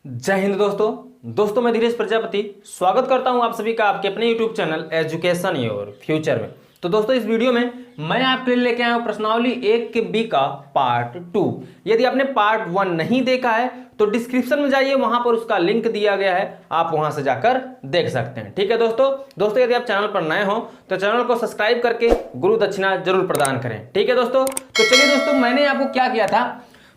जय हिंद दोस्तों मैं धीरेश प्रजापति स्वागत करता हूं आप सभी का आपके अपने YouTube channel education your future में। तो दोस्तों इस वीडियो में मैं आपके लिए लेके आया हूं प्रश्नावली 1 के बी का पार्ट 2। यदि आपने पार्ट 1 नहीं देखा है तो डिस्क्रिप्शन में जाइए, वहां पर उसका लिंक दिया गया है, आप वहां से जाकर देख सकते हैं। ठीक है दोस्तों यदि आप चैनल पर नए हो तो चैनल को सब्सक्राइब करके गुरु दक्षिणा जरूर प्रदान करें। ठीक है दोस्तों, तो चलिए दोस्तों मैंने आपको क्या किया था,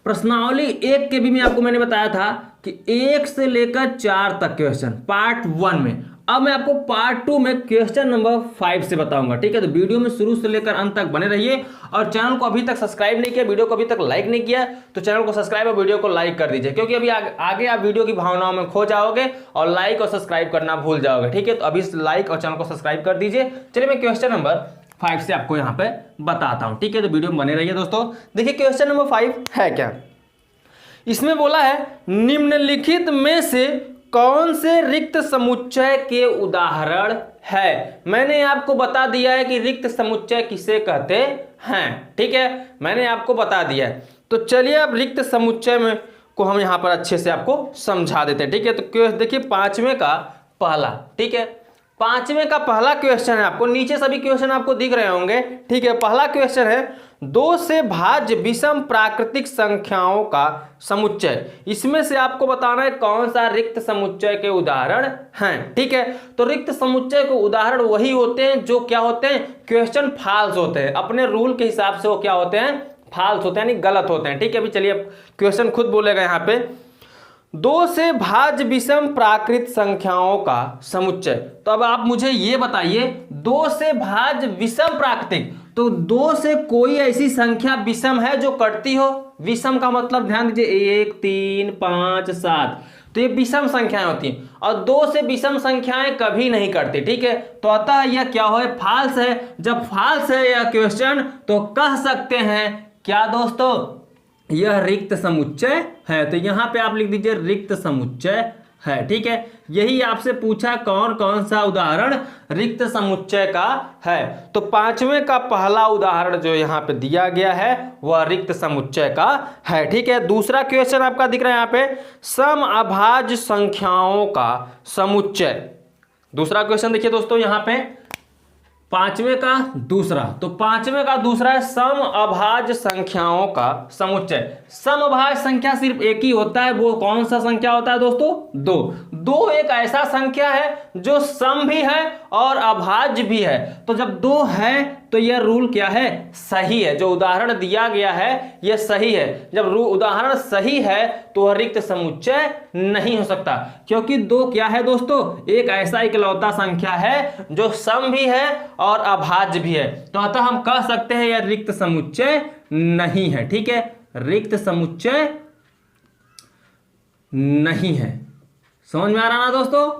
प्रश्नावली 1 के बी में आपको मैंने बताया था कि 1 से लेकर 4 तक क्वेश्चन पार्ट 1 में। अब मैं आपको पार्ट 2 में क्वेश्चन नंबर 5 से बताऊंगा। ठीक है, तो वीडियो में शुरू से लेकर अंत तक बने रहिए। और चैनल को अभी तक सब्सक्राइब नहीं किया, वीडियो को अभी तक लाइक नहीं किया तो चैनल को सब्सक्राइब और वीडियो को लाइक कर दीजिए, क्योंकि अभी आगे आप वीडियो की भावनाओं में खो जाओगे और लाइक और सब्सक्राइब करना भूल जाओगे। ठीक है, तो अभी लाइक और चैनल को सब्सक्राइब कर दीजिए। चलिए मैं क्वेश्चन नंबर 5 से आपको यहाँ पे बताता हूँ। ठीक है, तो वीडियो में बने रहिए दोस्तों। देखिए क्वेश्चन नंबर 5 है क्या, इसमें बोला है निम्नलिखित में से कौन से रिक्त समुच्चय के उदाहरण है। मैंने आपको बता दिया है कि रिक्त समुच्चय किसे कहते हैं। ठीक है, मैंने आपको बता दिया है। तो चलिए अब रिक्त समुच्चय में को हम यहां पर अच्छे से आपको समझा देते हैं। ठीक है, तो देखिए 5वें का पहला, ठीक है 5वें का पहला क्वेश्चन है, आपको नीचे सभी क्वेश्चन आपको दिख रहे होंगे। ठीक है, पहला क्वेश्चन है 2 से भाज्य विषम प्राकृतिक संख्याओं का समुच्चय। इसमें से आपको बताना है कौन सा रिक्त समुच्चय के उदाहरण हैं। ठीक है, तो रिक्त समुच्चय के उदाहरण वही होते हैं जो क्या होते हैं, क्वेश्चन फॉल्स होते हैं। अपने रूल के हिसाब से वो क्या होते हैं, फॉल्स होते हैं, यानी गलत होते हैं। ठीक है, अभी चलिए क्वेश्चन खुद बोलेगा यहाँ पे 2 से भाज्य विषम प्राकृत संख्याओं का समुच्चय। तो अब आप मुझे ये बताइए 2 से भाज्य विषम प्राकृतिक, तो 2 से कोई ऐसी संख्या विषम है जो कटती हो। विषम का मतलब ध्यान दीजिए 1 3 5 7, तो ये विषम संख्याएं होती हैं और 2 से विषम संख्याएं कभी नहीं कटती। ठीक है, तो अतः यह क्या हो, फॉल्स है। जब फॉल्स है यह क्वेश्चन तो कह सकते हैं क्या दोस्तों, यह रिक्त समुच्चय है। तो यहां पे आप लिख दीजिए रिक्त समुच्चय है। ठीक है, यही आपसे पूछा कौन कौन सा उदाहरण रिक्त समुच्चय का है। तो 5वें का पहला उदाहरण जो यहां पे दिया गया है वह रिक्त समुच्चय का है। ठीक है, दूसरा क्वेश्चन आपका दिख रहा है यहां पे सम अभाज्य संख्याओं का समुच्चय। दूसरा क्वेश्चन देखिए दोस्तों यहां पे 5वें का दूसरा, तो 5वें का दूसरा है सम अभाज्य संख्याओं का समुच्चय। सम अभाज्य संख्या सिर्फ एक ही होता है, वो कौन सा संख्या होता है दोस्तों, 2 एक ऐसा संख्या है जो सम भी है और अभाज्य भी है। तो जब 2 है तो यह रूल क्या है, सही है। जो उदाहरण दिया गया है यह सही है। जब उदाहरण सही है तो वह रिक्त समुच्चय नहीं हो सकता, क्योंकि 2 क्या है दोस्तों, एक ऐसा इकलौता संख्या है जो सम भी है और अभाज्य भी है। तो अतः हम कह सकते हैं यह रिक्त समुच्चय नहीं है। ठीक है, रिक्त समुच्चय नहीं है। समझ में आ रहा ना दोस्तों।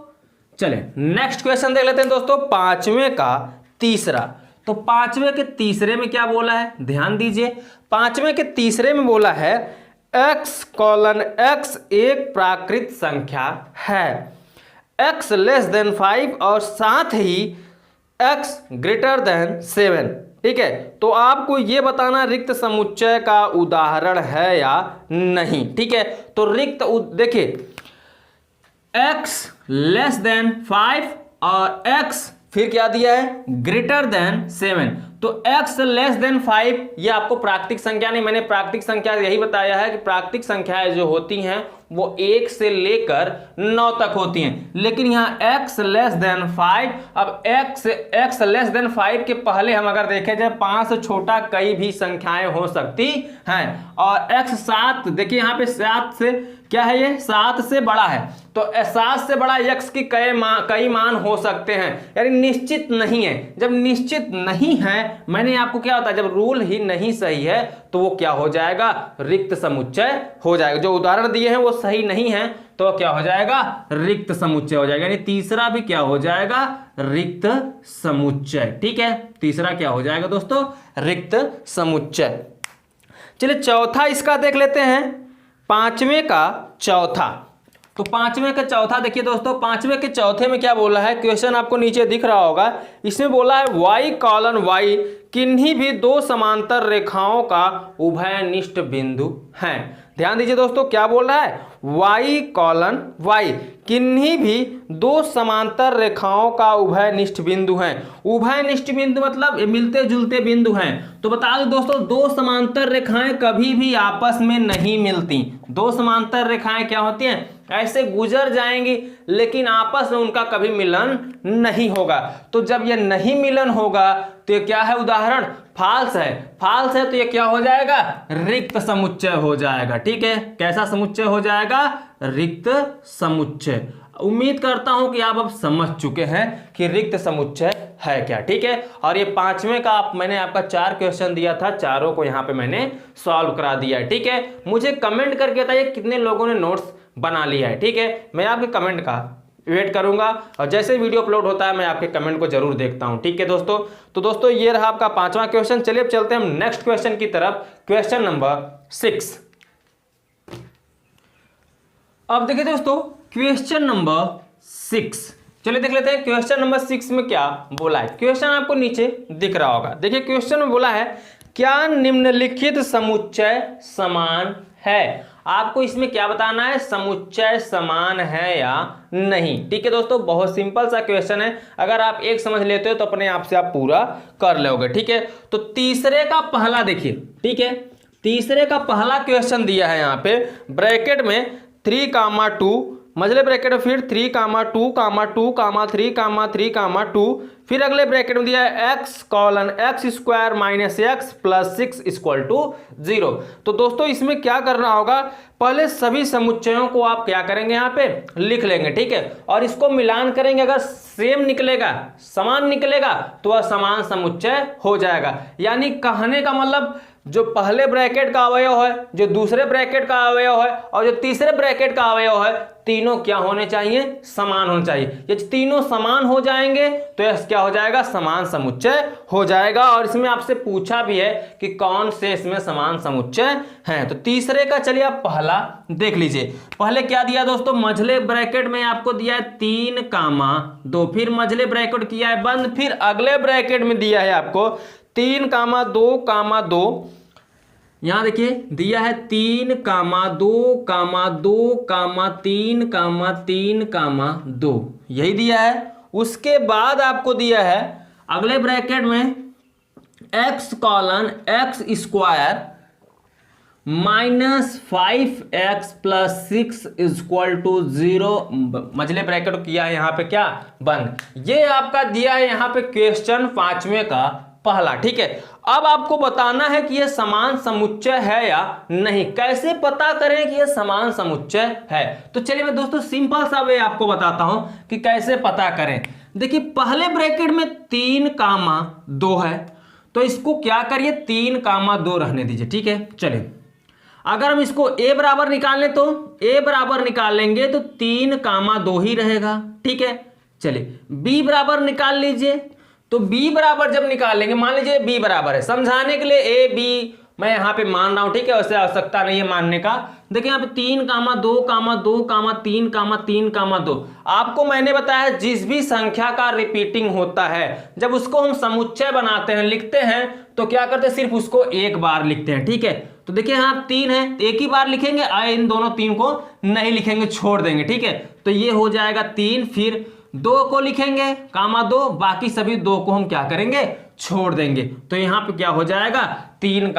चले नेक्स्ट क्वेश्चन देख लेते हैं दोस्तों 5वें का तीसरा। तो 5वें के तीसरे में क्या बोला है, ध्यान दीजिए। 5वें के तीसरे में बोला है x:x एक प्राकृत संख्या है, x < 5 और साथ ही x > 7। ठीक है, तो आपको यह बताना रिक्त समुच्चय का उदाहरण है या नहीं। ठीक है, तो रिक्त देखिए x < 5 और x फिर क्या दिया है, > 7। तो x < 5 ये आपको प्राकृतिक संख्या नहीं, मैंने प्राकृतिक संख्या यही बताया है कि प्राकृतिक संख्याएं जो होती हैं वो 1 से लेकर 9 तक होती हैं। लेकिन यहाँ x < 5, अब x < 5 के पहले हम अगर देखें जाए 5 से छोटा कई भी संख्याएं हो सकती हैं। और x 7 देखिए यहाँ पे 7 से क्या है, ये 7 से बड़ा है। तो 7 से बड़ा x की कई मान हो सकते हैं, यानी निश्चित नहीं है। जब निश्चित नहीं है, मैंने आपको क्या बताया, जब रूल ही नहीं सही है तो वो क्या हो जाएगा, रिक्त समुच्चय हो जाएगा। जो उदाहरण दिए हैं वो सही नहीं है तो क्या हो जाएगा, रिक्त समुच्चय हो जाएगा। यानी तीसरा भी क्या हो जाएगा, रिक्त समुच्चय। ठीक है, तीसरा क्या हो जाएगा दोस्तों, रिक्त समुच्चय। चलिए चौथा इसका देख लेते हैं 5वें का चौथा। तो 5वें का चौथा देखिए दोस्तों, 5वें के चौथे में क्या बोला है, क्वेश्चन आपको नीचे दिख रहा होगा। इसमें बोला है y:y किन्हीं भी 2 समांतर रेखाओं का उभयनिष्ठ बिंदु है। ध्यान दीजिए दोस्तों क्या बोल रहा है, y कॉलन y किन्हीं भी दो समांतर रेखाओं का उभयनिष्ठ बिंदु हैं। उभयनिष्ठ बिंदु मतलब मिलते जुलते बिंदु हैं। तो बता दो दोस्तों, दो समांतर रेखाएं कभी भी आपस में नहीं मिलती। दो समांतर रेखाएं क्या होती हैं, ऐसे गुजर जाएंगी लेकिन आपस में उनका कभी मिलन नहीं होगा। तो जब ये नहीं मिलन होगा तो ये क्या है, उदाहरण फाल्स है। फाल्स है तो ये क्या हो जाएगा, रिक्त समुच्चय हो जाएगा। ठीक है, कैसा समुच्चय हो जाएगा, रिक्त समुच्चय। उम्मीद करता हूं कि आप अब समझ चुके हैं कि रिक्त समुच्चय है क्या। ठीक है, और ये पांचवें का मैंने आपका 4 क्वेश्चन दिया था, चारों को यहाँ पे मैंने सॉल्व करा दिया है। ठीक है, मुझे कमेंट करके बताइए कितने लोगों ने नोट्स बना लिया है। ठीक है, मैं आपके कमेंट का वेट करूंगा और जैसे वीडियो अपलोड होता है मैं आपके कमेंट को जरूर देखता हूं। ठीक है दोस्तों, तो दोस्तों ये रहा आपका 5वां क्वेश्चन। चलिए अब चलते हैं हम नेक्स्ट क्वेश्चन की तरफ, क्वेश्चन नंबर 6। अब देखिए दोस्तों क्वेश्चन नंबर 6, चलिए देख लेते हैं क्वेश्चन नंबर 6 में क्या बोला है। क्वेश्चन आपको नीचे दिख रहा होगा। देखिए क्वेश्चन में बोला है, क्या निम्नलिखित समुच्चय समान है। आपको इसमें क्या बताना है, समुच्चय समान है या नहीं। ठीक है दोस्तों, बहुत सिंपल सा क्वेश्चन है। अगर आप एक समझ लेते हो तो अपने आप से आप पूरा कर लोगे। ठीक है, तो तीसरे का पहला देखिए। ठीक है, तीसरे का पहला क्वेश्चन दिया है यहाँ पे ब्रैकेट में 3, 2, मझले ब्रैकेट में फिर 3, 2, 2, 3, 2, फिर अगले ब्रैकेट में दिया है x colon x² minus x plus 6 equal to 0। तो दोस्तों इसमें क्या करना होगा, पहले सभी समुच्चयों को आप क्या करेंगे, यहाँ पे लिख लेंगे। ठीक है, और इसको मिलान करेंगे, अगर सेम निकलेगा, समान निकलेगा तो वह समान समुच्चय हो जाएगा। यानी कहने का मतलब जो पहले ब्रैकेट का अवयव है, जो दूसरे ब्रैकेट का अवयव है और जो तीसरे ब्रैकेट का अवयव है, तीनों क्या होने चाहिए, समान होने चाहिए। ये तीनों समान हो जाएंगे तो यह क्या हो जाएगा, समान समुच्चय हो जाएगा। और इसमें आपसे पूछा भी है कि कौन से इसमें समान समुच्चय हैं। तो तीसरे का चलिए आप पहला देख लीजिए। पहले क्या दिया दोस्तों, मझले ब्रैकेट में आपको दिया है 3, 2, फिर मझले ब्रैकेट किया है बंद, फिर अगले ब्रैकेट में दिया है आपको 3, 2, 2। यहां देखिए दिया है 3, 2, 2, 3, 2, यही दिया है। उसके बाद आपको दिया है अगले ब्रैकेट में x colon x² minus 5x plus 6 equal to 0। मझले ब्रैकेट किया है यहाँ पे क्या, बंद। ये आपका दिया है यहाँ पे क्वेश्चन 5वें का पहला। ठीक है, अब आपको बताना है कि यह समान समुच्चय है या नहीं। कैसे पता करें कि यह समान समुच्चय है, तो चलिए मैं दोस्तों सिंपल सा वे आपको बताता हूं कि कैसे पता करें। देखिए पहले ब्रैकेट में 3, 2 है, तो इसको क्या करिए 3, 2 रहने दीजिए। ठीक है, चलिए अगर हम इसको a बराबर निकाल लें तो a बराबर निकाल लेंगे तो 3, 2 ही रहेगा। ठीक है, चलिए b बराबर निकाल लीजिए। तो b बराबर जब निकालेंगे, मान लीजिए b बराबर है, समझाने के लिए a b मैं यहाँ पे मान रहा हूं। ठीक है, वैसे आवश्यकता नहीं है मानने का। देखिए यहाँ पे 3, 2, 2, 3, 3, 2। आपको मैंने बताया जिस भी संख्या का रिपीटिंग होता है जब उसको हम समुच्चय बनाते हैं, लिखते हैं, तो क्या करते हैं, सिर्फ उसको एक बार लिखते हैं। ठीक है, तो देखिए यहाँ 3 है, एक ही बार लिखेंगे, इन दोनों 3 को नहीं लिखेंगे, छोड़ देंगे। ठीक है, तो ये हो जाएगा 3, फिर 2 को लिखेंगे, 2, बाकी सभी 2 को हम क्या करेंगे, छोड़ देंगे। तो यहां पे क्या हो जाएगा, 3,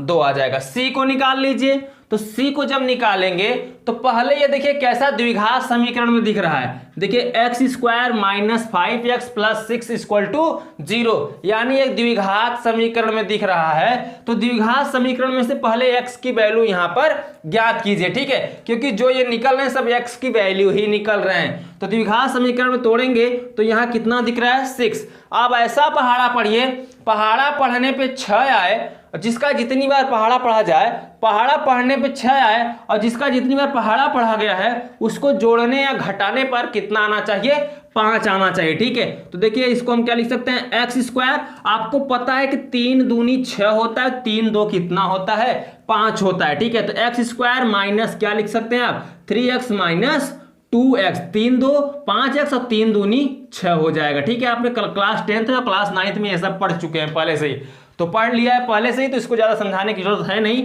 2 आ जाएगा। c को निकाल लीजिए। तो c को जब निकालेंगे तो पहले ये देखिए कैसा द्विघात समीकरण में दिख रहा है। देखिए x² minus 5x plus 6 equal to 0, यानी एक द्विघात समीकरण में दिख रहा है। तो द्विघात समीकरण में से पहले x की वैल्यू यहां पर ज्ञात कीजिए। ठीक है, क्योंकि जो ये निकल रहे हैं सब x की वैल्यू ही निकल रहे हैं। तो द्विघात समीकरण में तोड़ेंगे तो यहाँ कितना दिख रहा है, 6। अब ऐसा पहाड़ा पढ़िए, पहाड़ा पढ़ने पे 6 आए, जिसका जितनी बार पहाड़ा पढ़ा जाए, पहाड़ा पढ़ने पे 6 आए, और जिसका जितनी बार पहाड़ा पढ़ा गया है उसको जोड़ने या घटाने पर कितना आना चाहिए, 5 आना चाहिए। ठीक है, तो देखिए इसको हम क्या लिख सकते हैं, x²। आपको पता है कि 3 दूनी 6 होता है, 3 2 कितना होता है, 5 होता है। ठीक है, तो x² माइनस क्या लिख सकते हैं आप, 3x माइनस 2x, 3 2 5x और 3 दूनी 6 हो जाएगा। ठीक है, आपने क्लास 10th या क्लास 9th में ये सब पढ़ चुके हैं पहले से ही। तो पढ़ लिया है पहले से ही, तो इसको ज़्यादा समझाने की जरूरत है नहीं।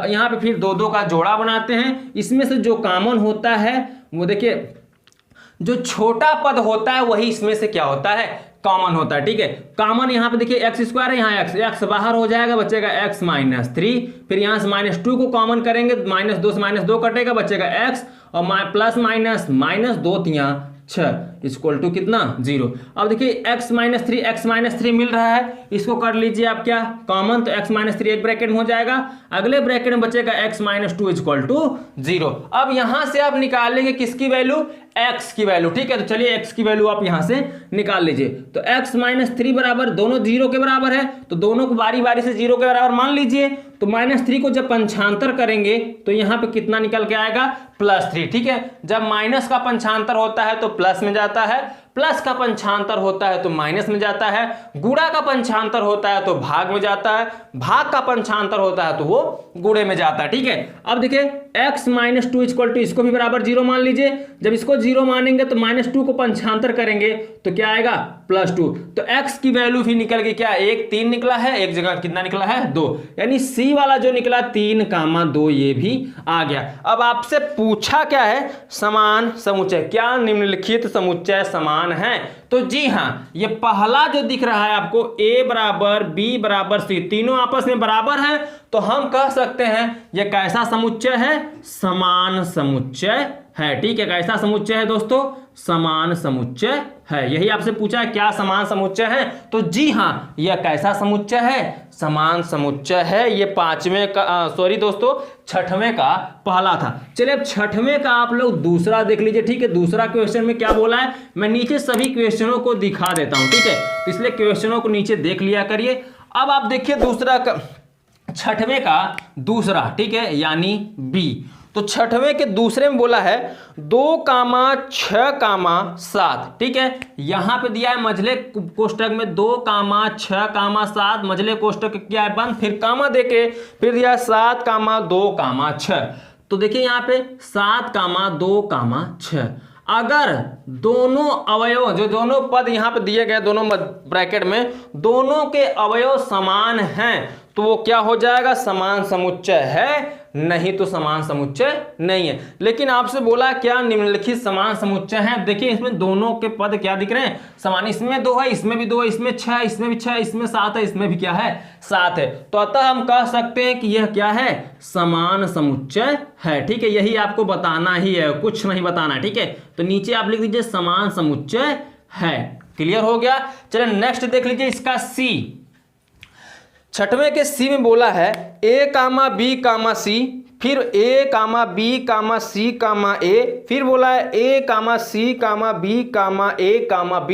यहाँ पे फिर दो दो का जोड़ा बनाते हैं, इसमें से जो कॉमन होता है वो देखिए, जो छोटा पद होता है वही इसमें से क्या होता है, कॉमन होता है। ठीक है, कॉमन यहाँ पे देखिए एक्स स्क्वायर है, यहाँ एक्स बाहर हो जाएगा, बचेगा एक्स माइनस 3, फिर यहाँ से -2 को कॉमन करेंगे, -2 से -2 कटेगा, बचेगा एक्स, और प्लस माइनस -2 3 6 इक्वल टू कितना 0। अब देखिए x माइनस थ्री मिल रहा है, इसको कर लीजिए आप क्या कॉमन, तो x माइनस 3 एक ब्रैकेट में हो जाएगा, अगले ब्रैकेट में बचेगा x माइनस 2 इक्वल टू 0। अब यहां से आप निकालेंगे किसकी वैल्यू, x की वैल्यू। ठीक है, तो चलिए x की वैल्यू आप यहां से निकाल लीजिए। तो x माइनस 3 बराबर, दोनों 0 के बराबर है, तो दोनों को बारी बारी से 0 के बराबर मान लीजिए। तो -3 को जब पंचांतर करेंगे तो यहाँ पे कितना निकल के आएगा, +3। ठीक है, जब माइनस का पंचांतर होता है तो प्लस में जाता है, प्लस का पंचांतर होता है तो माइनस में जाता है, गुणा का पंचांतर होता है तो भाग में जाता है, भाग का पंचांतर होता है तो वो गुणे में जाता है। ठीक है, अब देखिए x माइनस 2 इक्वल टू, इसको भी बराबर 0 मान लीजिए। जब इसको 0 मानेंगे तो -2 को पंचांतर करेंगे तो क्या आएगा, +2। तो x की वैल्यू भी निकल गई क्या, 1 3 निकला है, एक जगह कितना निकला है 2, यानी c वाला जो निकला 3,2 ये भी आ गया। अब आपसे पूछा क्या है, समान समुच्चय, क्या निम्नलिखित समुच्चय समान है। तो जी हाँ, ये पहला जो दिख रहा है आपको a बराबर b बराबर c, तीनों आपस में बराबर है, तो हम कह सकते हैं ये कैसा समुच्चय है, समान समुच्चय है। ठीक है, कैसा समुच्चय है दोस्तों, समान समुच्चय है। यही आपसे पूछा है क्या समान समुच्चय है, तो जी हाँ, यह कैसा समुच्चय है, समान समुच्चय है। ये पांचवें का सॉरी दोस्तों, छठवें का पहला था। चलिए अब छठवें का आप लोग दूसरा देख लीजिए। ठीक है, दूसरा क्वेश्चन में क्या बोला है, मैं नीचे सभी क्वेश्चनों को दिखा देता हूं। ठीक है, तो इसलिए क्वेश्चनों को नीचे देख लिया करिए। अब आप देखिए दूसरा का, छठवें का दूसरा, ठीक है, यानी बी। तो छठवें के दूसरे में बोला है 2,6,7। ठीक है, यहां पे दिया है मझले कोष्टक में 2,6,7, मझले कोष्टक क्या है बंद, फिर कामा देके फिर दिया 7,2,6। तो देखिए यहां पे 7,2,6। अगर दोनों अवयव, जो दोनों पद यहां पे दिए गए दोनों ब्रैकेट में, दोनों के अवयव समान हैं तो वो क्या हो जाएगा, समान समुच्चय है, नहीं तो समान समुच्चय नहीं है। लेकिन आपसे बोला क्या निम्नलिखित समान समुच्चय है। देखिए इसमें दोनों के पद क्या दिख रहे हैं, समान, इसमें 2 है, इसमें भी 2 है, इसमें 6 है, इसमें भी 6 है, इसमें 7 है, इसमें भी क्या है 7 है। तो अतः हम कह सकते हैं कि यह क्या है, समान समुच्चय है। ठीक है, यही आपको बताना ही है, कुछ नहीं बताना। ठीक है, तो नीचे आप लिख दीजिए समान समुच्चय है। क्लियर हो गया। चलिए नेक्स्ट देख लीजिए इसका सी। छठवें के सी में बोला है a, b, c, फिर a, b, c, a, फिर बोला है a, c, b, a, b।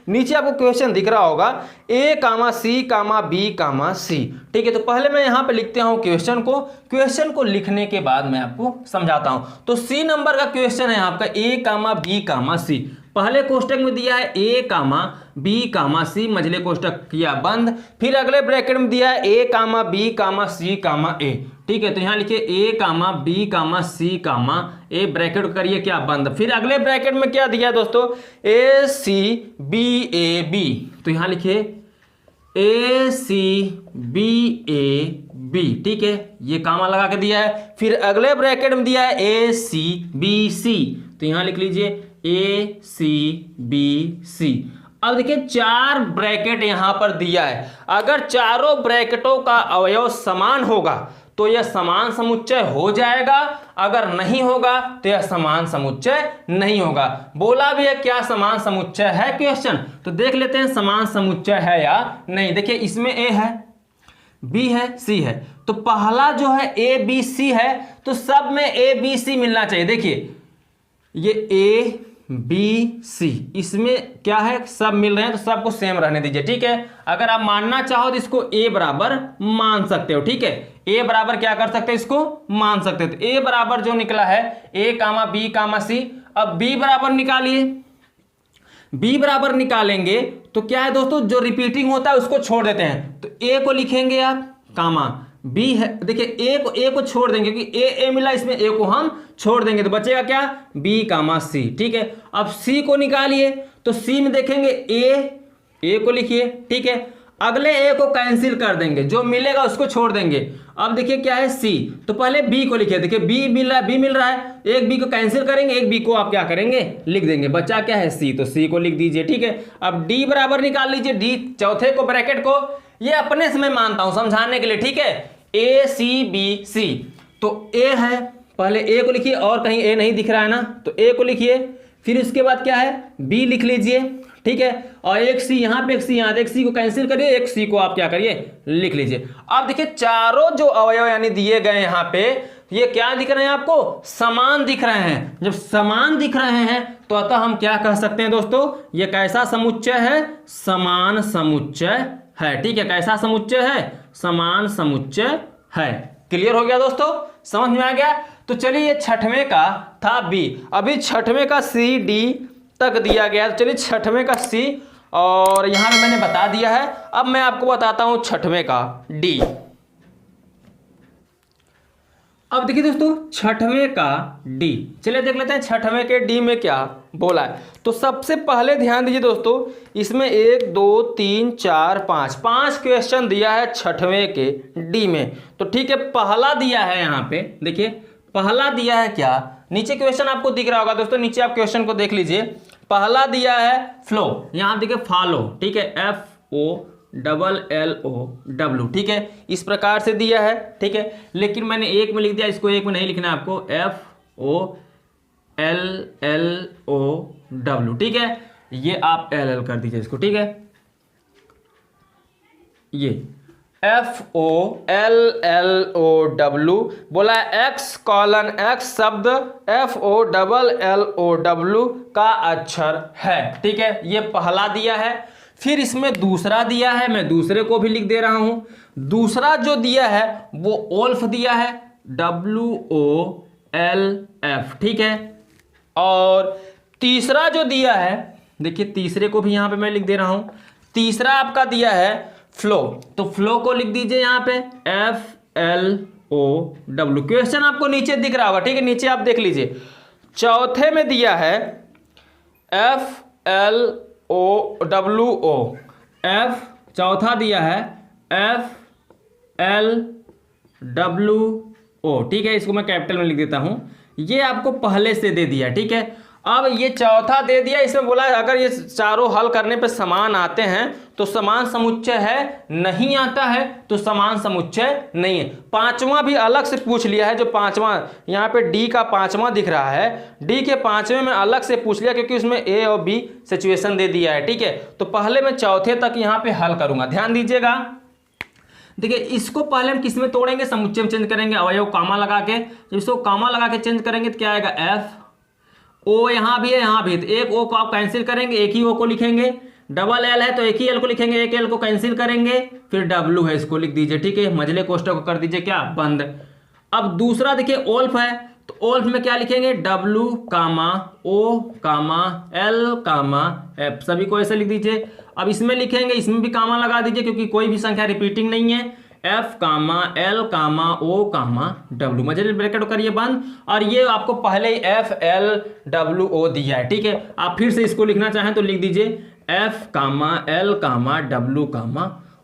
नीचे आपको क्वेश्चन दिख रहा होगा a, c, b, c। ठीक है, तो पहले मैं यहाँ पे लिखते हूँ क्वेश्चन को लिखने के बाद मैं आपको समझाता हूँ। तो सी नंबर का क्वेश्चन है आपका a, b, c। पहले कोष्टक में दिया है a, b, c, मझले कोष्टक किया बंद, फिर अगले ब्रैकेट में दिया है a, b, c, a। ठीक है, तो यहाँ लिखिए a, b, c, a, bracket करिए क्या बंद, फिर अगले ब्रैकेट में क्या दिया है दोस्तों, a, c, b, a, b। तो यहाँ लिखिए a, c, b, a, b। ठीक है, ये कामा लगा के दिया है, फिर अगले ब्रैकेट में दिया है a, c, b, c। तो यहाँ लिख लीजिए a, c, b, c। अब देखिए 4 ब्रैकेट यहां पर दिया है, अगर चारों ब्रैकेटों का अवयव समान होगा तो यह समान समुच्चय हो जाएगा, अगर नहीं होगा तो यह समान समुच्चय नहीं होगा। बोला भी है क्या समान समुच्चय है क्वेश्चन, तो देख लेते हैं समान समुच्चय है या नहीं। देखिए इसमें a है, b है, c है, तो पहला जो है a, b, c है, तो सब में a, b, c मिलना चाहिए। देखिए ये a, b, c, इसमें क्या है, सब मिल रहे हैं, तो सबको सेम रहने दीजिए। ठीक है, अगर आप मानना चाहो तो इसको a बराबर मान सकते हो। ठीक है, a बराबर क्या कर सकते हैं, इसको मान सकते हो। तो a बराबर जो निकला है a, b, c। अब b बराबर निकालिए, b बराबर निकालेंगे तो क्या है दोस्तों, जो रिपीटिंग होता है उसको छोड़ देते हैं। तो a को लिखेंगे आप कामा, b है, देखिए a को छोड़ देंगे क्योंकि a मिला, इसमें a को हम छोड़ देंगे तो बचेगा क्या, b, c। ठीक है, अब c को निकालिए, तो c में देखेंगे a को लिखिए। ठीक है, अगले ए को कैंसिल कर देंगे, जो मिलेगा उसको छोड़ देंगे। अब देखिए क्या है सी, तो पहले बी को लिखिए। देखिए बी मिल रहा है, एक बी को कैंसिल करेंगे, एक बी को आप क्या करेंगे लिख देंगे, बचा क्या है सी, तो सी को लिख दीजिए। ठीक है, अब डी बराबर निकाल लीजिए, डी चौथे को ब्रैकेट को, ये अपने से मैं मानता हूं समझाने के लिए। ठीक है, ए सी बी सी, तो ए है, पहले ए को लिखिए, और कहीं ए नहीं दिख रहा है ना, तो ए को लिखिए। फिर उसके बाद क्या है बी लिख लीजिए। ठीक है, और एक सी यहां पे, एक सी यहां, एक सी को कैंसिल करिए, एक सी को आप क्या करिए लिख लीजिए। अब देखिए चारों जो अवयव यानी दिए गए यहां पे, ये क्या दिख रहे हैं आपको, समान दिख रहे हैं। जब समान दिख रहे हैं तो अतः हम क्या कह सकते हैं दोस्तों, ये कैसा समुच्चय है, समान समुच्चय है। ठीक है, कैसा समुच्चय है, समान समुच्चय है। क्लियर हो गया दोस्तों, समझ में आ गया। तो चलिए ये छठवें का था बी, अभी छठवें का सी डी तक दिया गया। तो चलिए छठवें का सी, और यहां पे मैंने बता दिया है। अब मैं आपको बताता हूं छठवें का डी। अब देखिए दोस्तों छठवें का डी, चलिए देख लेते हैं छठवें के डी में क्या बोला है। तो सबसे पहले ध्यान दीजिए दोस्तों, इसमें 1 2 3 4 5 क्वेश्चन दिया है छठवें के डी में। तो ठीक है, पहला दिया है यहाँ पे, देखिए पहला दिया है क्या, नीचे क्वेश्चन आपको दिख रहा होगा दोस्तों, नीचे आप क्वेश्चन को देख लीजिए। पहला दिया है फ्लो, यहां देखिए फॉलो, ठीक है, FOLLO, ठीक है, इस प्रकार से दिया है। ठीक है, लेकिन मैंने एक में लिख दिया, इसको एक में नहीं लिखना है आपको, FOLLO, ठीक है, ये आप LL कर दीजिए इसको। ठीक है, ये FOLLO बोला X:X शब्द FOLLO का अक्षर है। ठीक है, ये पहला दिया है। फिर इसमें दूसरा दिया है, मैं दूसरे को भी लिख दे रहा हूं। दूसरा जो दिया है वो ओल्फ दिया है, WOLF, ठीक है। और तीसरा जो दिया है, देखिए तीसरे को भी यहां पे मैं लिख दे रहा हूं। तीसरा आपका दिया है फ्लो, तो फ्लो को लिख दीजिए यहां पे FLOW। क्वेश्चन आपको नीचे दिख रहा होगा, ठीक है, नीचे आप देख लीजिए। चौथे में दिया है FLOWO, चौथा दिया है FLWO, ठीक है, इसको मैं कैपिटल में लिख देता हूं। ये आपको पहले से दे दिया, ठीक है। अब ये चौथा दे दिया, इसमें बोला अगर ये चारों हल करने पे समान आते हैं तो समान समुच्चय है, नहीं आता है तो समान समुच्चय नहीं है। पांचवा भी अलग से पूछ लिया है, जो पांचवा यहाँ पे डी का पांचवा दिख रहा है, डी के पांचवें में अलग से पूछ लिया क्योंकि उसमें ए और बी सिचुएशन दे दिया है। ठीक है, तो पहले मैं चौथे तक यहाँ पे हल करूंगा, ध्यान दीजिएगा। देखिए इसको पहले हम किस में तोड़ेंगे, समुच्चय में चेंज करेंगे, अवयव कामा लगा के। जब इसको कामा लगा के चेंज करेंगे तो क्या आएगा, एफ ओ, यहाँ भी है यहाँ भी, तो एक ओ को आप कैंसिल करेंगे, एक ही ओ को लिखेंगे। डबल एल है तो एक ही एल को लिखेंगे, एक एल को कैंसिल करेंगे, फिर डब्ल्यू है, इसको लिख दीजिए। ठीक है, मझले कोष्टक को कर दीजिए क्या, बंद। अब दूसरा देखिए ओल्फ है, तो ओल्फ में क्या लिखेंगे, W, O, L, F, सभी को ऐसे लिख दीजिए। अब इसमें लिखेंगे, इसमें भी कामा लगा दीजिए क्योंकि कोई भी संख्या रिपीटिंग नहीं है। F, L, O, W, मझले ब्रैकेट करिए बंद। और ये आपको पहले ही FLWO दिया है। ठीक है, आप फिर से इसको लिखना चाहें तो लिख दीजिए F, L, W,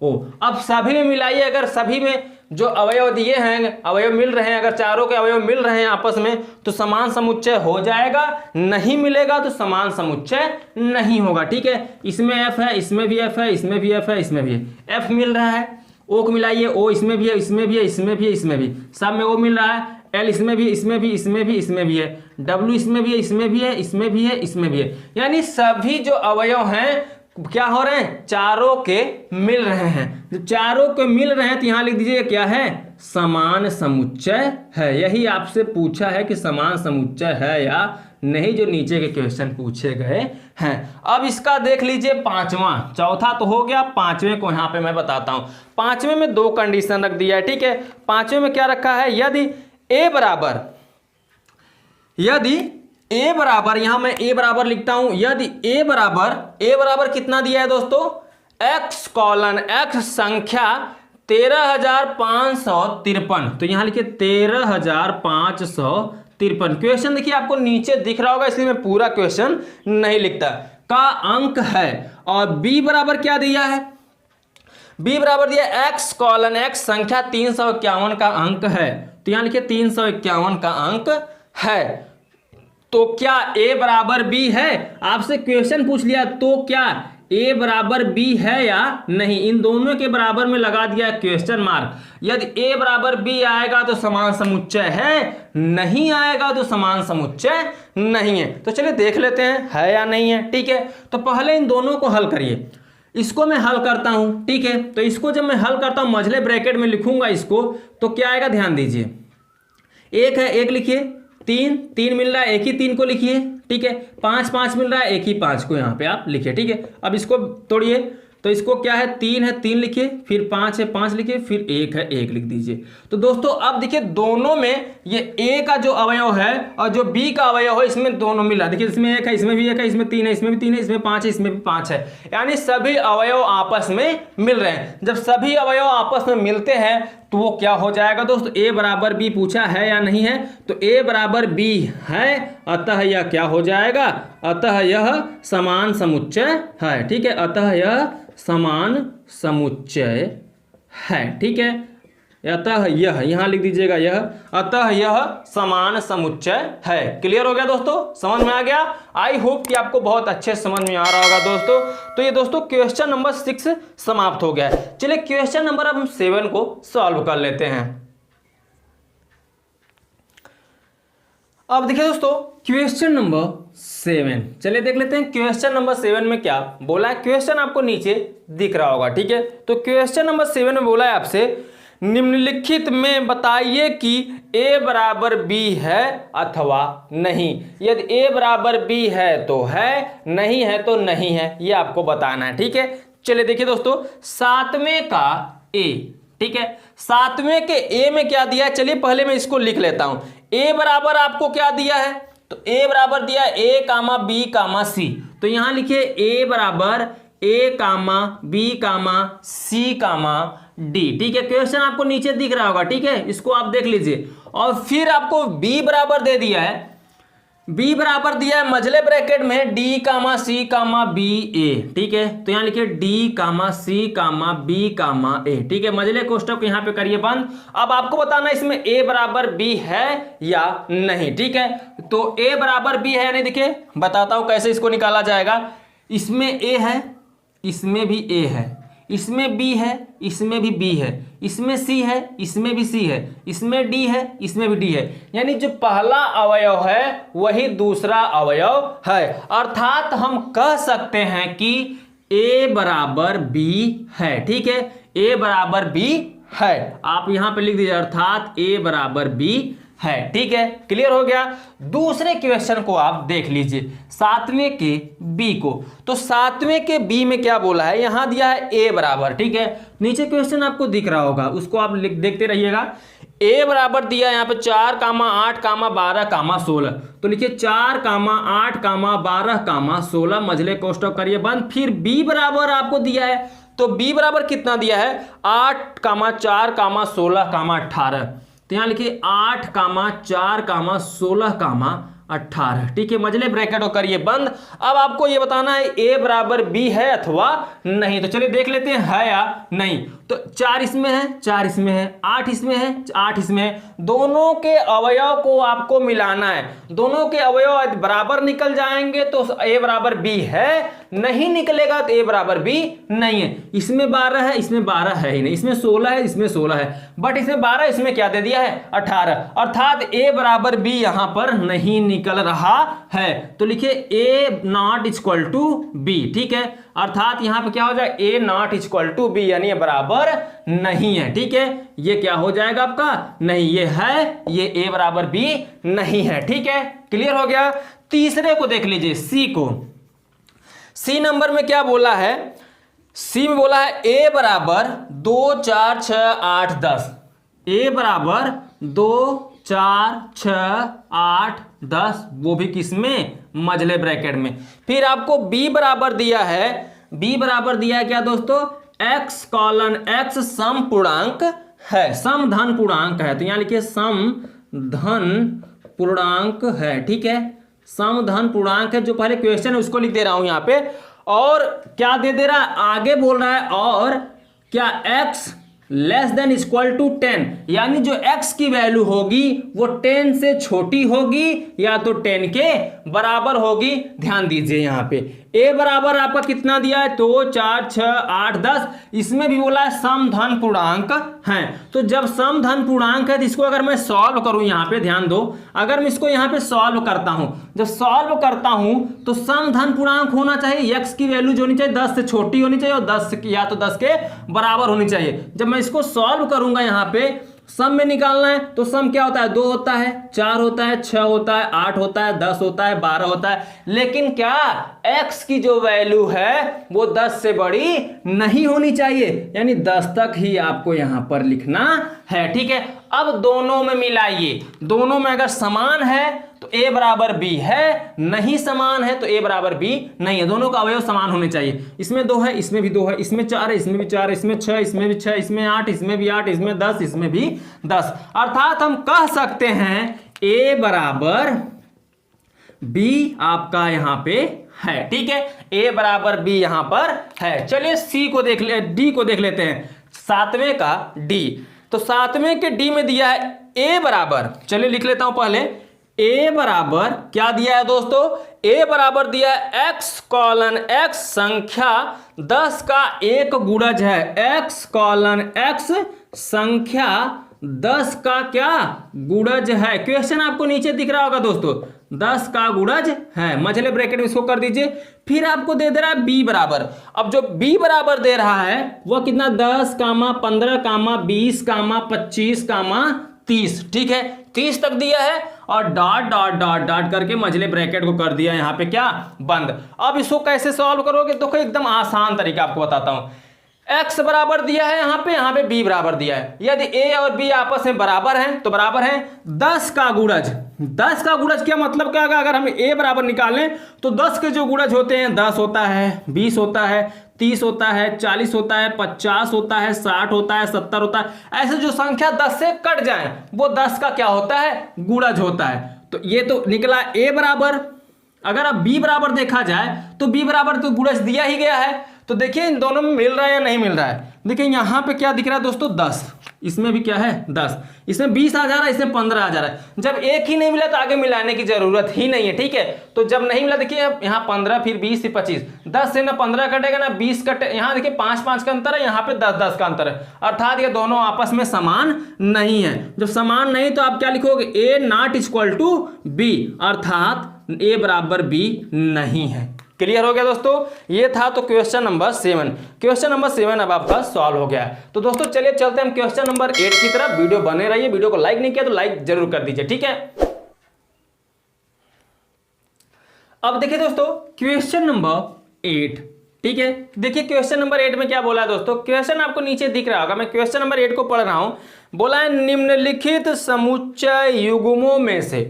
O। अब सभी में मिलाइए, अगर सभी में जो अवयव दिए हैं, अवयव मिल रहे हैं, अगर चारों के अवयव मिल रहे हैं आपस में तो समान समुच्चय हो जाएगा, नहीं मिलेगा तो समान समुच्चय नहीं होगा। ठीक है, इसमें F है, इसमें भी F है, इसमें भी F है, इसमें भी है, F मिल रहा है, O को मिलाइए, O इसमें भी है, इसमें भी है, इसमें भी है, इसमें भी, सब में O मिल रहा है। L इसमें भी, इसमें भी, इसमें भी, इसमें भी है। W इसमें भी है, इसमें भी है, इसमें भी है, इसमें भी है। यानी सभी जो अवयव हैं क्या हो रहे हैं, चारों के मिल रहे हैं। जब चारों के मिल रहे हैं तो यहां लिख दीजिए क्या है, समान समुच्चय है। यही आपसे पूछा है कि समान समुच्चय है या नहीं, जो नीचे के क्वेश्चन पूछे गए हैं। अब इसका देख लीजिए पांचवा, चौथा तो हो गया, पांचवें को यहां पे मैं बताता हूं। पांचवें में दो कंडीशन रख दिया है। ठीक है, पांचवें में क्या रखा है, यदि ए बराबर, यहां मैं ए बराबर लिखता हूं, यदि ए बराबर कितना दिया है दोस्तों, X:X संख्या 13,553, तो यहां लिखिए 13,553। क्वेश्चन देखिए आपको नीचे दिख रहा होगा, इसलिए मैं पूरा क्वेश्चन नहीं लिखता, का अंक है। और बी बराबर क्या दिया है, बी बराबर दिया x कॉलन x संख्या 351 का अंक है, तो यहाँ लिखिए 351 का अंक है। तो क्या a बराबर b है? आपसे क्वेश्चन पूछ लिया तो क्या a बराबर b है या नहीं, इन दोनों के बराबर में लगा दिया क्वेश्चन मार्क। यदि a बराबर b आएगा तो समान समुच्चय है, नहीं आएगा तो समान समुच्चय नहीं है। तो चलिए देख लेते हैं है या नहीं है। ठीक है, तो पहले इन दोनों को हल करिए। इसको मैं हल करता हूं, ठीक है। तो इसको जब मैं हल करता हूं मझले ब्रैकेट में लिखूंगा इसको, तो क्या आएगा ध्यान दीजिए। एक है, एक लिखिए, तीन, तीन मिल रहा है, एक ही तीन को लिखिए, ठीक है। पाँच, पाँच मिल रहा है, एक ही पाँच को यहाँ पे आप लिखिए, ठीक है। अब इसको तोड़िए, तो इसको क्या है, तीन है, तीन लिखिए, फिर पाँच है, पाँच लिखिए, फिर एक है, एक लिख दीजिए। तो दोस्तों अब देखिए दोनों में ये ए का जो अवयव है और जो बी का अवयव है, इसमें दोनों मिला। देखिए इसमें एक है, इसमें भी एक है, इसमें तीन है, इसमें भी तीन है, इसमें पाँच है, इसमें भी पाँच है, यानी सभी अवयव आपस में मिल रहे हैं। जब सभी अवयव आपस में मिलते हैं तो वो क्या हो जाएगा दोस्तों, ए बराबर बी पूछा है या नहीं है, तो ए बराबर बी है, अतः यह क्या हो जाएगा, अतः यह समान समुच्चय है। ठीक है, अतः यह समान समुच्चय है। ठीक है, अतः यह, यहां लिख दीजिएगा यह, अतः यह समान समुच्चय है। क्लियर हो गया दोस्तों, समझ में आ गया। आई होप कि आपको बहुत अच्छे समझ में आ रहा होगा दोस्तों। तो ये दोस्तों क्वेश्चन नंबर 6 समाप्त हो गया है। चलिए क्वेश्चन नंबर अब हम 7 को सॉल्व कर लेते हैं। अब देखिए दोस्तों क्वेश्चन नंबर 7, चलिए देख लेते हैं क्वेश्चन नंबर 7 में क्या बोला है। क्वेश्चन आपको नीचे दिख रहा होगा, ठीक है। तो क्वेश्चन नंबर 7 में बोला है आपसे, निम्नलिखित में बताइए कि a बराबर b है अथवा नहीं। यदि a बराबर b है तो है, नहीं है तो नहीं है, ये आपको बताना है। ठीक है, चलिए देखिए दोस्तों 7वें का a, ठीक है, 7वें के a में क्या दिया है, चलिए पहले मैं इसको लिख लेता हूं। a बराबर आपको क्या दिया है, तो a बराबर दिया a comma b comma c। तो यहां लिखिए a बराबर a comma b comma c comma d। ठीक है, क्वेश्चन आपको नीचे दिख रहा होगा, ठीक है, इसको आप देख लीजिए। और फिर आपको b बराबर दे दिया है, b बराबर दिया है मझले ब्रैकेट में d comma c comma b a। ठीक है, तो यहां लिखिए d comma c comma b comma a। ठीक है, मझले कोष्टक को यहां पे करिए बंद। अब आपको बताना इसमें a बराबर b है या नहीं। ठीक है, तो a बराबर b है या नहीं, देखिए बताता हूं कैसे इसको निकाला जाएगा। इसमें a है, इसमें भी a है, इसमें b है, इसमें भी b है, इसमें c है, इसमें भी c है, इसमें d है, इसमें भी d है, यानी जो पहला अवयव है वही दूसरा अवयव है। अर्थात हम कह सकते हैं कि a बराबर b है। ठीक है, a बराबर b है, आप यहां पे लिख दीजिए, अर्थात a बराबर b है। ठीक है, क्लियर हो गया। दूसरे क्वेश्चन को आप देख लीजिए, 7वें के बी को। तो 7वें के बी में क्या बोला है, यहां दिया है a बराबर, ठीक है, नीचे क्वेश्चन आपको दिख रहा होगा, उसको आप देखते रहिएगा। a बराबर दिया है यहाँ पे 4 कामा 8 कामा 12 कामा 16। तो लिखिए 4 कामा 8 कामा 12 कामा 16, मझले कोष्टक करिए बंद। फिर b बराबर आपको दिया है, तो b बराबर कितना दिया है, 8 कामा 4 कामा 16 कामा 18। तो यहां लिखिए 8 कामा 4 कामा 16 कामा 18। ठीक है, मझले ब्रैकेट को करिए बंद। अब आपको यह बताना है a बराबर b है अथवा नहीं। तो चलिए देख लेते हैं है या नहीं। तो 4 इसमें है, 4 इसमें है, 8 इसमें है, 8 इसमें है, दोनों के अवयव को आपको मिलाना है। दोनों के अवयव बराबर निकल जाएंगे तो a बराबर b है, नहीं निकलेगा तो a बराबर b नहीं है। इसमें 12 है, इसमें 12 है ही नहीं, इसमें 16 है, इसमें 16 है, बट इसमें 12, इसमें क्या दे दिया है 18, अर्थात a बराबर b यहां पर नहीं निकल रहा है। तो लिखिए a not equal to b। ठीक है, अर्थात यहां पे क्या हो जाए, a not equal to b, यानी ये बराबर नहीं है। ठीक है, ये क्या हो जाएगा आपका, नहीं, ये है, ये a बराबर b नहीं है। ठीक है, क्लियर हो गया। तीसरे को देख लीजिए, c को। c नंबर में क्या बोला है, c में बोला है a बराबर 2 4 6 8 10। a बराबर 2 4 6 8 10, वो भी किसमें, मझले ब्रैकेट में। फिर आपको b बराबर दिया है, b बराबर दिया है क्या दोस्तों, x कॉलन x सम पूर्णांक है, सम धन पूर्णांक है। तो यहां लिखिए सम धन पूर्णांक है। ठीक है, सम धन पूर्णांक है, जो पहले क्वेश्चन है उसको लिख दे रहा हूं यहां पे। और क्या दे रहा है, आगे बोल रहा है और क्या x less than equal to 10, यानी जो x की वैल्यू होगी वो 10 से छोटी होगी या तो 10 के बराबर होगी। ध्यान दीजिए यहाँ पे a बराबर आपका कितना दिया है, 2 4 6 8 10, इसमें भी बोला है समधन पूर्णांक है। तो जब समधन पूर्णांक है तो इसको अगर मैं सॉल्व करूं, यहाँ पे ध्यान दो, अगर मैं इसको यहाँ पे सॉल्व करता हूं, जब सॉल्व करता हूं तो समधन पूर्णांक होना चाहिए, x की वैल्यू जो होनी चाहिए 10 से छोटी होनी चाहिए और 10 या तो 10 के बराबर होनी चाहिए। जब मैं इसको सॉल्व करूंगा यहाँ पे सम में निकालना है तो सम क्या होता है, 2 होता है, 4 होता है, 6 होता है, 8 होता है, 10 होता है, 12 होता है, लेकिन क्या x की जो वैल्यू है वो 10 से बड़ी नहीं होनी चाहिए, यानी 10 तक ही आपको यहां पर लिखना है। ठीक है, अब दोनों में मिलाइए, दोनों में अगर समान है तो a बराबर b है, नहीं समान है तो a बराबर b नहीं है। दोनों का अवयव समान होने चाहिए। इसमें 2 है, इसमें भी 2 है, इसमें 4 है, इसमें भी 4 है, इसमें 6, इसमें भी 6, इसमें 8, इसमें भी 8, इसमें 10, इसमें भी 10। अर्थात हम कह सकते हैं a बराबर b आपका यहां पे है। ठीक है, a बराबर b यहां पर है। चलिए c को देख ले, d को देख लेते हैं, 7वें का d। तो 7वें के d में दिया है a बराबर, चलिए लिख लेता हूं पहले, a बराबर क्या दिया है दोस्तों, a बराबर दिया है x कॉलन x संख्या 10 का एक गुणज है, x कॉलन x संख्या 10 का क्या गुणज है। क्वेश्चन आपको नीचे दिख रहा होगा दोस्तों, 10 का गुणज है, मझले ब्रैकेट में इसको कर दीजिए। फिर आपको दे रहा है b बराबर, अब जो b बराबर दे रहा है वो कितना, 10, 15, 20, 25, 30। ठीक है, 30 तक दिया है और डॉट डॉट डॉट डॉट करके मझले ब्रैकेट को कर दिया यहाँ पे क्या, बंद। अब इसको कैसे सॉल्व करोगे, तो कोई एकदम आसान तरीका आपको बताता हूँ। x बराबर दिया है यहाँ पे b बराबर दिया है, यदि a और b आपस में बराबर हैं तो बराबर है 10 का गुणज। 10 का गुणज क्या मतलब क्या होगा, अगर हम a बराबर निकालें तो 10 के जो गुणज होते हैं, 10 होता है, 20 होता है, 30 होता है, 40 होता है, 50 होता है, 60 होता है, 70 होता है, ऐसे जो संख्या 10 से कट जाए वो 10 का क्या होता है, गुणज होता है। तो ये तो निकला a बराबर। अगर अब b बराबर देखा जाए तो b बराबर तो गुणज दिया ही गया है, तो देखिए इन दोनों में मिल रहा है या नहीं मिल रहा है। देखिए यहाँ पे क्या दिख रहा है दोस्तों, 10, इसमें भी क्या है 10, इसमें 20 आ जा रहा है, इसमें 15 आ जा रहा है। जब एक ही नहीं मिला तो आगे मिलाने की जरूरत ही नहीं है। ठीक है, तो जब नहीं मिला देखिए यहाँ 15, फिर 20, फिर 25, 10 से ना 15 कटेगा ना 20 कटे, यहाँ देखिए 5 का अंतर है, यहाँ पे 10 का अंतर है, अर्थात ये दोनों आपस में समान नहीं है। जब समान नहीं तो आप क्या लिखोगे, a not equal to b, अर्थात a बराबर b नहीं है। क्लियर हो गया दोस्तों, ये था तो क्वेश्चन नंबर 7। क्वेश्चन नंबर 7 अब आपका सॉल्व हो गया है। तो दोस्तों चलिए चलते हैं हम क्वेश्चन नंबर 8 की तरफ। वीडियो बने रहिए, वीडियो को लाइक नहीं किया तो लाइक जरूर कर दीजिए। ठीक है, अब देखिए दोस्तों क्वेश्चन नंबर 8। ठीक है, देखिए क्वेश्चन नंबर 8 में क्या बोला है दोस्तों, क्वेश्चन आपको नीचे दिख रहा होगा, मैं क्वेश्चन नंबर 8 को पढ़ रहा हूं। बोला है निम्नलिखित समुच्चय युग्मों में से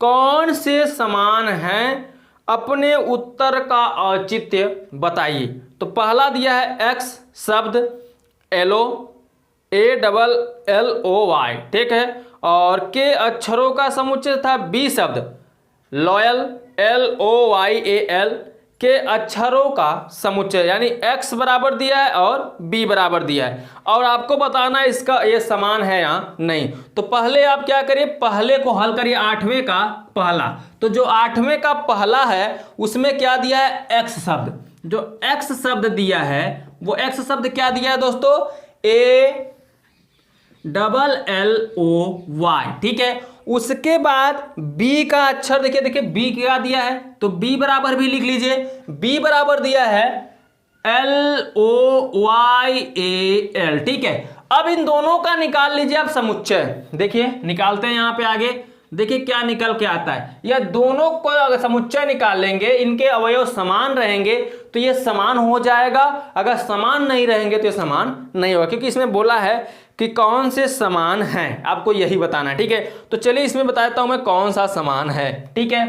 कौन से समान हैं, अपने उत्तर का औचित्य बताइए। तो पहला दिया है x शब्द LO ALLOY, ठीक है, और के अक्षरों का समुच्चय था B शब्द लॉयल LOYAL, के अक्षरों का समुच्चय, यानी x बराबर दिया है और b बराबर दिया है, और आपको बताना है इसका ये समान है या नहीं। तो पहले आप क्या करिए, पहले को हल करिए, 8वें का पहला। तो जो 8वें का पहला है उसमें क्या दिया है, x शब्द। जो x शब्द दिया है वो x शब्द क्या दिया है दोस्तों, ALLOY, ठीक है। उसके बाद b का अक्षर देखिए, देखिए b क्या दिया है, तो b बराबर भी लिख लीजिए, b बराबर दिया है LOYAL, ठीक है। अब इन दोनों का निकाल लीजिए आप समुच्चय, देखिए निकालते हैं यहां पे आगे, देखिए क्या निकल के आता है। यह दोनों को अगर समुच्चय निकाल लेंगे, इनके अवयव समान रहेंगे तो ये समान हो जाएगा, अगर समान नहीं रहेंगे तो ये समान नहीं होगा, क्योंकि इसमें बोला है कि कौन से समान हैं, आपको यही बताना है, ठीक है। तो चलिए इसमें बता देता हूं मैं कौन सा समान है, ठीक है।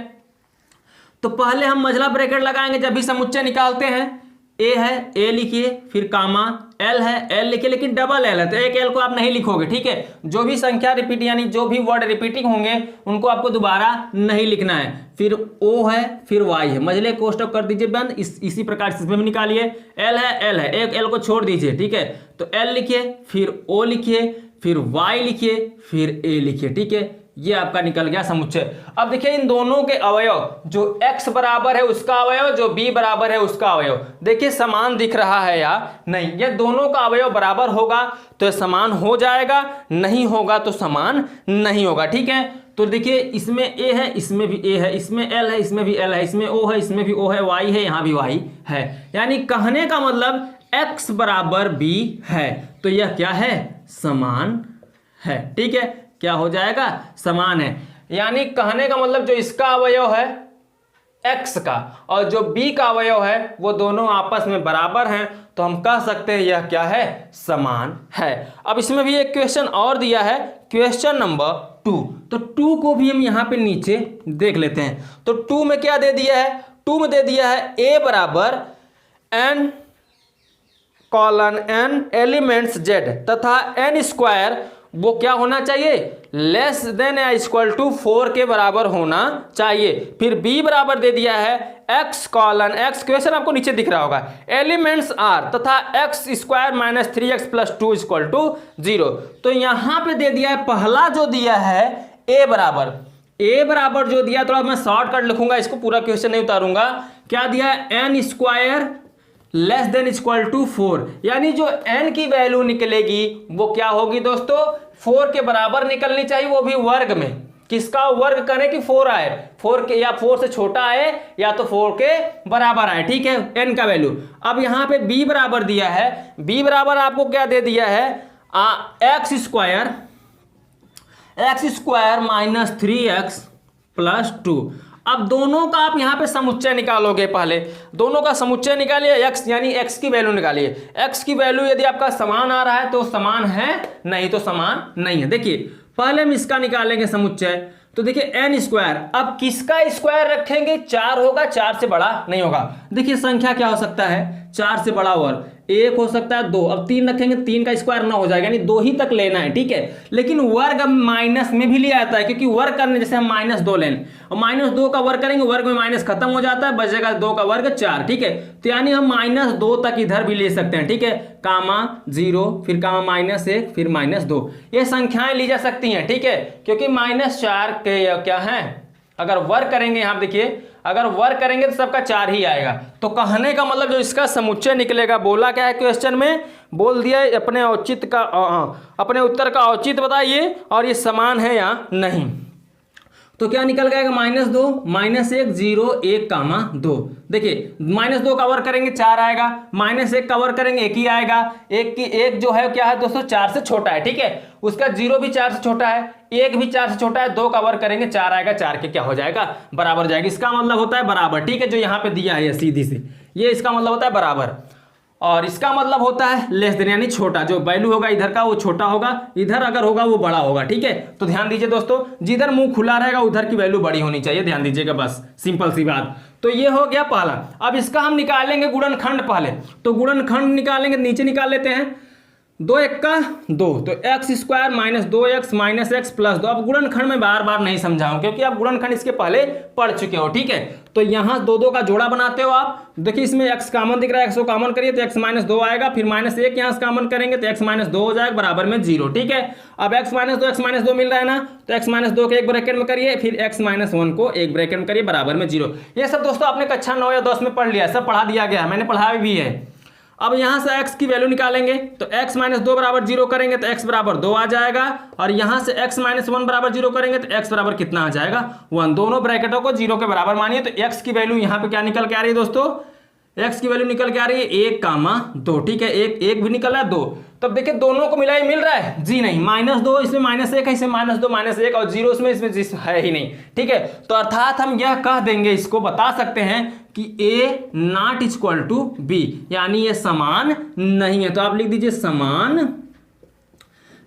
तो पहले हम मझला ब्रैकेट लगाएंगे जब भी समुच्चय निकालते हैं, ए है, ए लिखिए, फिर कामा एल है, एल लिखिए, लेकिन डबल एल है तो एक एल को आप नहीं लिखोगे, ठीक है। जो भी संख्या रिपीट यानी जो भी वर्ड रिपीटिंग होंगे उनको आपको दोबारा नहीं लिखना है। फिर ओ है, फिर वाई है, मझले कोष्टक कर दीजिए बंद। इसी प्रकार से इसमें भी निकालिए। एल है, एल है, एक एल को छोड़ दीजिए, ठीक है। तो एल लिखिए, फिर ओ लिखिए, फिर वाई लिखिए, फिर ए लिखिए, ठीक है। ये आपका निकल गया समुच्चय। अब देखिए इन दोनों के अवयव, जो x बराबर है उसका अवयव, जो b बराबर है उसका अवयव, देखिए समान दिख रहा है या नहीं। ये दोनों का अवयव बराबर होगा तो समान हो जाएगा, नहीं होगा तो समान नहीं होगा, ठीक है। तो देखिए इसमें a है, इसमें भी a है, इसमें l है, इसमें भी l है, इसमें o है, इसमें भी o है, y है, यहाँ भी y है। यानी कहने का मतलब x बराबर b है तो यह क्या है, समान है, ठीक है। क्या हो जाएगा, समान है। यानी कहने का मतलब जो इसका अवयव है x का और जो b का अवयव है वो दोनों आपस में बराबर हैं, तो हम कह सकते हैं यह क्या है, समान है। अब इसमें भी एक क्वेश्चन और दिया है, क्वेश्चन नंबर 2। तो 2 को भी हम यहाँ पे नीचे देख लेते हैं। तो 2 में क्या दे दिया है, 2 में दे दिया है a बराबर n colon n elements z तथा n स्क्वायर वो क्या होना चाहिए, लेस देन या इक्वल टू 4 के बराबर होना चाहिए। फिर b बराबर दे दिया है x कॉलन x, क्वेश्चन आपको नीचे दिख रहा होगा, एलिमेंट्स r तथा x square minus 3x plus 2 equal to 0। तो यहां पे दे दिया है, पहला जो दिया है a बराबर जो दिया, थोड़ा मैं शॉर्टकट लिखूंगा, इसको पूरा क्वेश्चन नहीं उतारूंगा। क्या दिया है, n square less than equal to 4, यानी जो n की वैल्यू निकलेगी वो क्या होगी दोस्तों, 4 के बराबर निकलनी चाहिए, वो भी वर्ग में। किसका वर्ग करें कि 4 आए, 4 के या 4 से छोटा आए या तो 4 के बराबर आए, ठीक है, n का वैल्यू। अब यहाँ पे b बराबर दिया है, b बराबर आपको क्या दे दिया है, x square minus 3x plus 2। अब दोनों का आप यहाँ पे समुच्चय निकालोगे, पहले दोनों का समुच्चय निकालिए, x यानी x की वैल्यू निकालिए। x की वैल्यू यदि आपका समान आ रहा है तो समान है, नहीं तो समान नहीं है। देखिए पहले हम इसका निकालेंगे समुच्चय, तो देखिए n स्क्वायर, अब किसका स्क्वायर रखेंगे, 4 होगा, 4 से बड़ा नहीं होगा। देखिए संख्या क्या हो सकता है, 4 से बड़ा वर्ग, 1 हो सकता है, 2, अब 3 रखेंगे, 3 का स्क्वायर ना हो जाएगा, यानी 2 ही तक लेना है, ठीक है। लेकिन वर्ग अब माइनस में भी लिया जाता है, क्योंकि वर्ग करने जैसे हम -2 लें और -2 का वर्ग करेंगे, वर्ग में माइनस खत्म हो जाता है, बचेगा 2 का वर्ग 4, ठीक है। तो यानी हम -2 तक इधर भी ले सकते हैं, ठीक है, कामा 0, फिर कामा -1, फिर -2, ये संख्याएं ली जा सकती हैं, ठीक है, क्योंकि -4 के क्या है, अगर वर्ग करेंगे, यहाँ देखिए अगर वर्ग करेंगे तो सबका 4 ही आएगा। तो कहने का मतलब जो इसका समुच्चय निकलेगा, बोला क्या है क्वेश्चन में, बोल दिया अपने औचित्य का, अपने उत्तर का औचित्य बताइए और ये समान है या नहीं। तो क्या निकल जाएगा, -2, -1, 0, 1, कामा 2। देखिए -2 का वर्ग करेंगे 4 आएगा, -1 का वर्ग करेंगे 1 ही आएगा, 1 जो है क्या है दोस्तों, 4 से छोटा है, ठीक है। उसका 0 भी 4 से छोटा है, 1 भी 4 से छोटा है, 2 का वर्ग करेंगे 4 आएगा, 4 के क्या हो जाएगा, बराबर जाएगा। इसका मतलब होता है बराबर, ठीक है, जो यहाँ पे दिया है सीधी सी, ये इसका मतलब होता है बराबर। और इसका मतलब होता है लेस देन, यानी छोटा, जो वैल्यू होगा इधर का वो छोटा होगा, इधर अगर होगा वो बड़ा होगा, ठीक है। तो ध्यान दीजिए दोस्तों, जिधर मुंह खुला रहेगा उधर की वैल्यू बड़ी होनी चाहिए, ध्यान दीजिएगा, बस सिंपल सी बात। तो ये हो गया पहला। अब इसका हम निकालेंगे गुणनखंड पहले, तो गुणनखंड निकालेंगे, नीचे निकाल लेते हैं, 2 1 का 2, तो x square minus 2x minus x plus 2। अब गुणनखंड में बार बार नहीं समझाऊं क्योंकि आप गुणनखंड इसके पहले पढ़ चुके हो, ठीक है। तो यहाँ 2 का जोड़ा बनाते हो आप, देखिए इसमें x कॉमन दिख रहा है, x को कॉमन करिए तो x माइनस 2 आएगा, फिर -1 यहाँ से कॉमन करेंगे तो x माइनस 2 हो जाएगा, बराबर में 0, ठीक है। अब x माइनस 2 मिल रहा है ना, तो x माइनस 2 के एक ब्रैकेट में करिए, फिर x माइनस 1 को एक ब्रैकेट में करिए, बराबर में 0। ये सब दोस्तों आपने कक्षा 9 या 10 में पढ़ लिया, सब पढ़ा दिया गया है, मैंने पढ़ाया भी है। अब यहाँ से x की वैल्यू निकालेंगे, तो x माइनस 2 बराबर 0 करेंगे तो x बराबर 2 आ जाएगा, और यहाँ से x माइनस 1 बराबर 0 करेंगे तो x बराबर कितना आ जाएगा, 1। दोनों ब्रैकेटों को 0 के बराबर मानिए, तो x की वैल्यू यहाँ पे क्या निकल के आ रही है दोस्तों, x की वैल्यू निकल के आ रही है 1 कामा 2, ठीक है, एक भी निकल रहा है 2। तब देखिए दोनों को मिला ही मिल रहा है, जी नहीं, -2 इसमें -1 है, इसमें -2 -1 और 0 इसमें है ही नहीं, ठीक है। तो अर्थात हम यह कह देंगे, इसको बता सकते हैं कि a not equal to b, यानी ये समान नहीं है। तो आप लिख दीजिए समान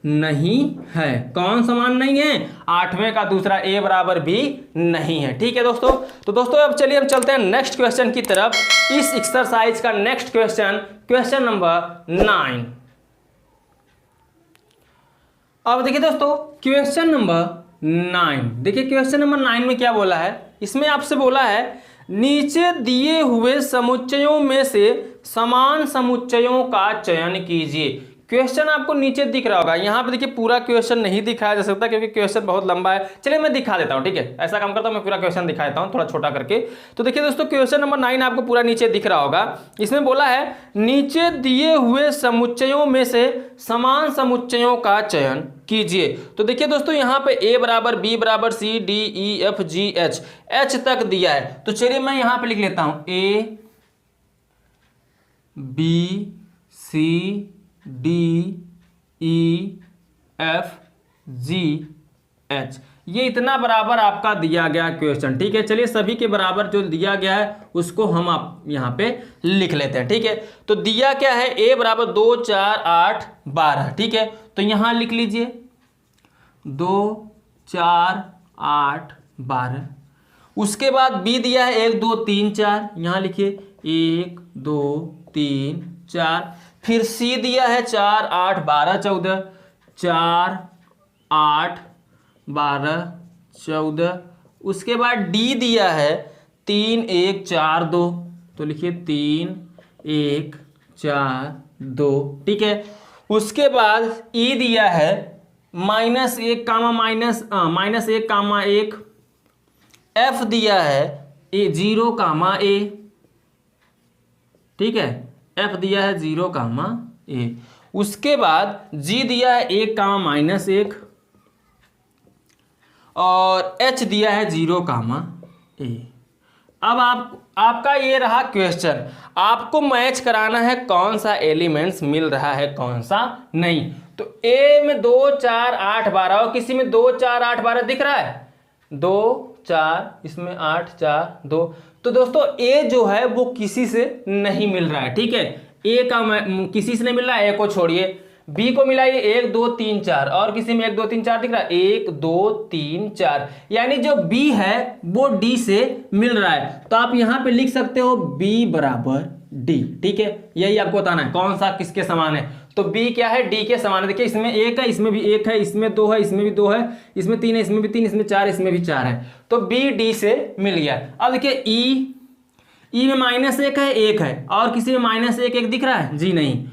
नहीं है। कौन समान नहीं है? 8वें का दूसरा a बराबर b नहीं है। ठीक है दोस्तों, तो दोस्तों अब चलिए हम चलते हैं नेक्स्ट क्वेश्चन की तरफ। इस एक्सरसाइज का नेक्स्ट क्वेश्चन, क्वेश्चन नंबर 9। अब देखिए दोस्तों क्वेश्चन नंबर 9, देखिए क्वेश्चन नंबर 9 में क्या बोला है। इसमें आपसे बोला है नीचे दिए हुए समुच्चयों में से समान समुच्चयों का चयन कीजिए। क्वेश्चन आपको नीचे दिख रहा होगा, यहाँ पे देखिए पूरा क्वेश्चन नहीं दिखाया जा सकता क्योंकि क्वेश्चन बहुत लंबा है। चलिए मैं दिखा देता हूँ, ठीक है, ऐसा काम करता हूँ, मैं पूरा क्वेश्चन दिखा देता हूँ थोड़ा छोटा करके। तो देखिए दोस्तों क्वेश्चन नंबर 9 आपको पूरा नीचे दिख रहा होगा। इसमें बोला है नीचे दिए हुए समुच्चयों में से समान समुच्चयों का चयन कीजिए। तो देखिए दोस्तों यहाँ पे a बराबर b बराबर c d e f g h तक दिया है। तो चलिए मैं यहाँ पे लिख लेता हूँ a b c d e f g h, ये इतना बराबर आपका दिया गया क्वेश्चन। ठीक है, चलिए सभी के बराबर जो दिया गया है उसको हम आप यहाँ पे लिख लेते हैं। ठीक है, तो दिया क्या है, a बराबर 2 4 8 12। ठीक है, तो यहाँ लिख लीजिए 2 4 8 12। उसके बाद b दिया है 1 2 3 4, यहाँ लिखिए 1 2 3 4। फिर c दिया है 4 8 12 14, 4 8 12 14। उसके बाद d दिया है 3 1 4 2, तो लिखिए 3 1 4 2। ठीक है, उसके बाद e दिया है -1 कामा -1 कामा 1। f दिया है 0 कामा a। ठीक है, f दिया है 0 कामा a। उसके बाद g दिया है 1 कामा -1 और h दिया है 0 कामा a। अब आपका ये रहा क्वेश्चन, आपको मैच कराना है कौन सा एलिमेंट्स मिल रहा है कौन सा नहीं। तो a में 2 4 8 12 और किसी में 2 4 8 12 दिख रहा है, 2 4, इसमें 8 4 2। तो दोस्तों a जो है वो किसी से नहीं मिल रहा है। ठीक है, a का किसी से नहीं मिल रहा है, a को छोड़िए। b को मिला ये 1 2 3 4 और किसी में 1 2 3 4 दिख रहा है, 1 2 3 4, यानी जो b है वो d से मिल रहा है। तो आप यहाँ पे लिख सकते हो b बराबर d। ठीक है, यही आपको बताना है कौन सा किसके समान है। तो b क्या है, d के समान है। देखिए इसमें 1 है, इसमें भी 1 है, इसमें 2 है, इसमें भी 2 है, इसमें 3 है, इसमें भी 3, इसमें 4, इसमें भी 4 है। तो b d से मिल गया। अब देखिए e में -1 है, 1 है और किसी में -1 1 दिख रहा है, जी नहीं।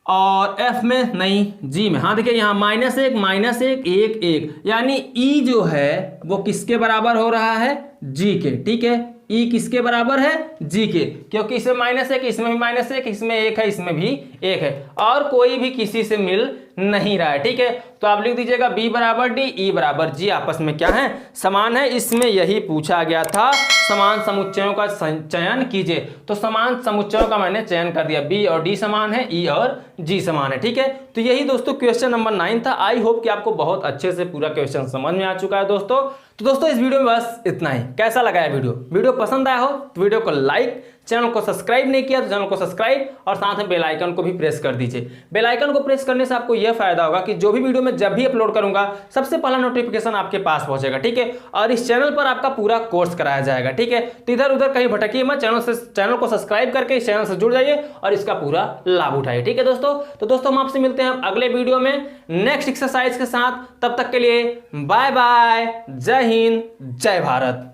और f में नहीं, g में हाँ। देखिए यहाँ -1 -1 1 1, यानी e जो है वो किसके बराबर हो रहा है, g के। ठीक है, e किसके बराबर है, g के, क्योंकि इसमें -1, इसमें भी -1, इसमें 1 है, इसमें भी 1 है और कोई भी किसी से मिल नहीं रहा है। ठीक है, तो आप लिख दीजिएगा b बराबर d, e बराबर g आपस में क्या है, समान है। इसमें यही पूछा गया था, समान समुच्चयों का चयन कीजिए। तो समान समुच्चयों का मैंने चयन कर दिया, b और d समान है, e और g समान है। ठीक है, तो यही दोस्तों क्वेश्चन नंबर 9 था। आई होप कि आपको बहुत अच्छे से पूरा क्वेश्चन समझ में आ चुका है दोस्तों। तो दोस्तों इस वीडियो में बस इतना ही। कैसा लगा है वीडियो पसंद आया हो तो वीडियो को लाइक, चैनल को सब्सक्राइब नहीं किया तो चैनल को सब्सक्राइब और साथ में बेल आइकन को भी प्रेस कर दीजिए। बेल आइकन को प्रेस करने से आपको यह फायदा होगा कि जो भी वीडियो मैं जब भी अपलोड करूंगा सबसे पहला नोटिफिकेशन आपके पास पहुंचेगा। ठीक है, और इस चैनल पर आपका पूरा कोर्स कराया जाएगा। ठीक है, तो इधर उधर कहीं भटकिए मत, चैनल को सब्सक्राइब करके इस चैनल से जुड़ जाइए और इसका पूरा लाभ उठाइए। ठीक है दोस्तों, तो दोस्तों हम आपसे मिलते हैं अगले वीडियो में नेक्स्ट एक्सरसाइज के साथ। तब तक के लिए बाय बाय, जय हिंद, जय भारत।